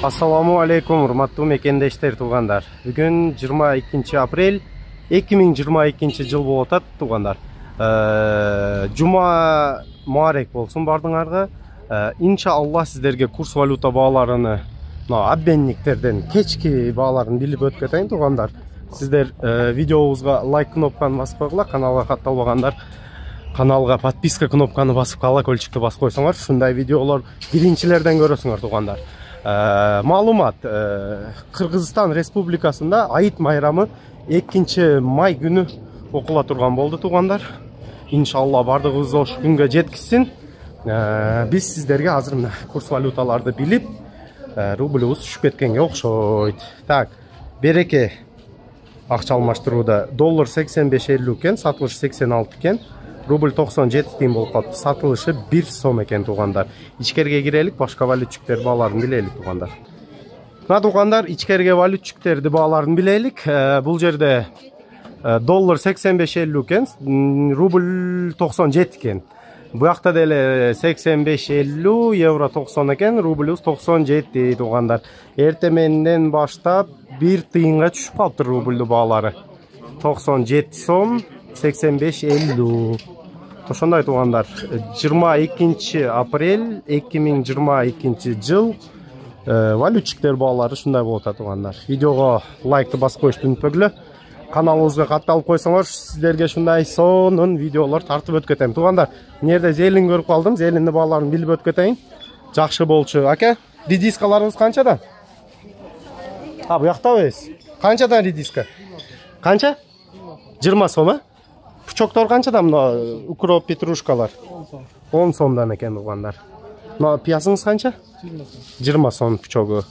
Assalamu alaikum, урматтуу мекендештер туугандар. Бүгүн 22 апрель 2022 жыл болуп атат туугандар. Жума муарек болсун бардыңарга. Иншалла сиздерге курс валюта бааларыны, обменниктерден кечки бааларын билип өтүп кетейин туугандар. Сиздер видеобузга лайк кнопканы басып койгула, каналга катталбагандар каналга подписка кнопканы басып колокольчикти басып койсоңор, ушундай видеолор биринчилерден көрөсүңөр туугандар. Маалымат, Кыргызстан Республикасында айыт майрамы 2 май күнү окула турган болду туугандар. Иншалла бардыгыбыз ош күнгө жеткизсин. Биз сиздерге азыр мына курс валюталарды билип, рубльбуз түшүп кеткенге окшойт. Так, береке акча алмаштырууда доллар 85.50 экен, сатылыш 86 экен. Рубль 97 тиын болуп калыптыр. Сатылышы 1 сом экен туугандар. Ичкерге кирелик, башка валютчуктер бааларын билелик туугандар. Мына туугандар, ичкерге валютчуктерди бааларын билелик. Бул жерде доллар 85.50 экен, рубль 97 экен. Буякта деле 85.50, евро 90 экен, рубльбуз 97 туугандар. Эртеменден баштап 1 тыйынга түшүп калыптыр рубльдү баалары. 97 сом 85.50. Ошондой туугандар, 22 апрель 2022 жыл валютчуктер баалары ушундай болуп атат туугандар. Видеого лайкты басып коюшту унутпагыла. Каналыбызга катталып койсоңор, сиздерге ушундай сонун видеолор тартып өтүп кетем туугандар. Нерде зелин көрүп калдым, зелинди бааларын билип өтүп кетейин. Жакшы болчу. Ака, редискаларыбыз канчада? Буяктабы эс. Канчадан редиска? Канча? 20 сом, Пучоктор канчадан мына укроп, петрушкалар? 10 сомдан экен туугандар. Мына пиясыңыз канча? 20 сом пучогу.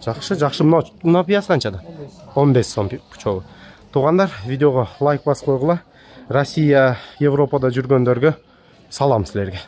Жакшы. Мына пияс канчада? 15 сом пучогу. Туугандар, видеого лайк басып койгула. Россия, Европада жүргөндөргө салам силерге.